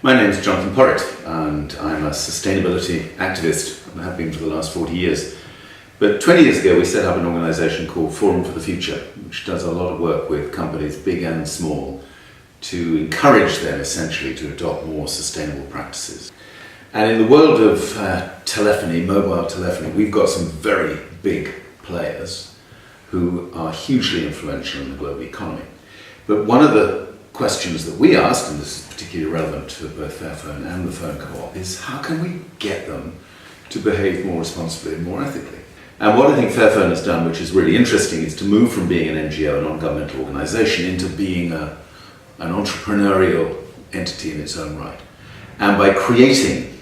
My name is Jonathon Porritt and I'm a sustainability activist and have been for the last 40 years. But 20 years ago we set up an organisation called Forum for the Future, which does a lot of work with companies big and small to encourage them essentially to adopt more sustainable practices. And in the world of telephony, mobile telephony, we've got some very big players who are hugely influential in the global economy. But one of the questions that we ask, and this is particularly relevant to both Fairphone and the Phone Co-op, is how can we get them to behave more responsibly and more ethically? And what I think Fairphone has done, which is really interesting, is to move from being an NGO, a non-governmental organisation, into being an entrepreneurial entity in its own right. And by creating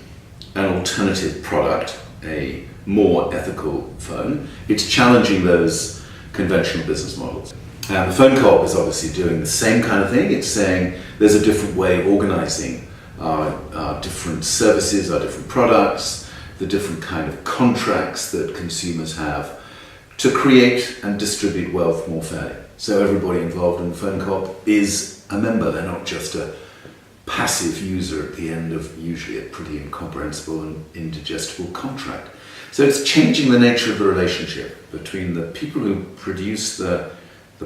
an alternative product, a more ethical phone, it's challenging those conventional business models. And the Phone Co-op is obviously doing the same kind of thing. It's saying there's a different way of organising our different services, our different products, the different kind of contracts that consumers have to create and distribute wealth more fairly. So everybody involved in the Phone Co-op is a member. They're not just a passive user at the end of usually a pretty incomprehensible and indigestible contract. So it's changing the nature of the relationship between the people who produce the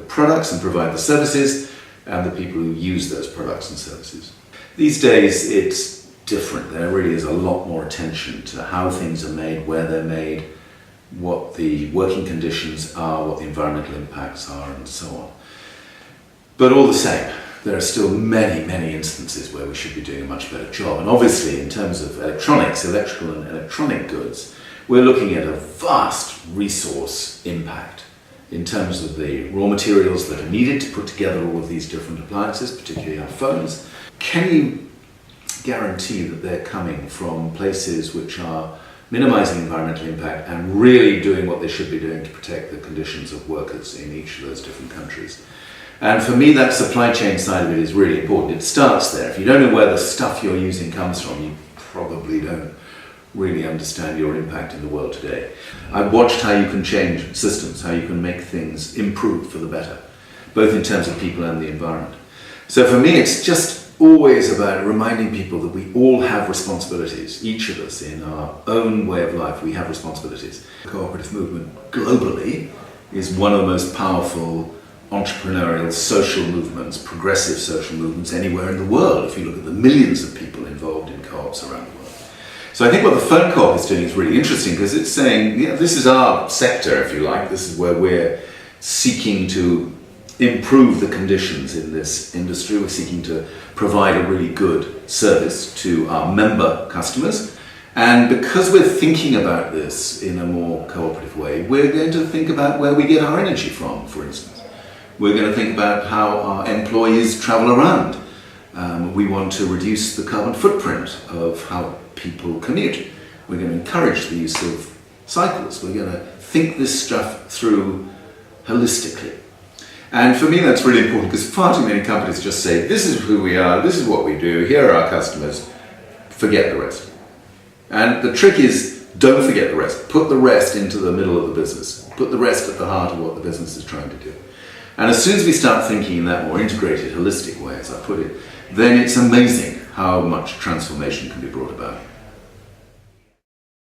products and provide the services and the people who use those products and services. These days it's different. There really is a lot more attention to how things are made, where they're made, what the working conditions are, what the environmental impacts are, and so on. But all the same, there are still many, many instances where we should be doing a much better job. And obviously, in terms of electronics, electrical and electronic goods, we're looking at a vast resource impact in terms of the raw materials that are needed to put together all of these different appliances, particularly our phones. Can you guarantee that they're coming from places which are minimizing environmental impact and really doing what they should be doing to protect the conditions of workers in each of those different countries? And for me, that supply chain side of it is really important. It starts there. If you don't know where the stuff you're using comes from, you probably don't really understand your impact in the world today. I've watched how you can change systems, how you can make things improve for the better, both in terms of people and the environment. So for me, it's just always about reminding people that we all have responsibilities. Each of us, in our own way of life, we have responsibilities. The cooperative movement globally is one of the most powerful entrepreneurial social movements, progressive social movements anywhere in the world, if you look at the millions of people involved in co-ops around the world. So I think what the Phone Co-op is doing is really interesting because it's saying, yeah, this is our sector, if you like. This is where we're seeking to improve the conditions in this industry. We're seeking to provide a really good service to our member customers. And because we're thinking about this in a more cooperative way, we're going to think about where we get our energy from, for instance. We're going to think about how our employees travel around. We want to reduce the carbon footprint of how people commute. We're going to encourage the use of cycles. We're going to think this stuff through holistically. And for me that's really important because far too many companies just say, this is who we are, this is what we do, here are our customers, forget the rest. And the trick is, don't forget the rest. Put the rest into the middle of the business. Put the rest at the heart of what the business is trying to do. And as soon as we start thinking in that more integrated, holistic way, as I put it, then it's amazing how much transformation can be brought about.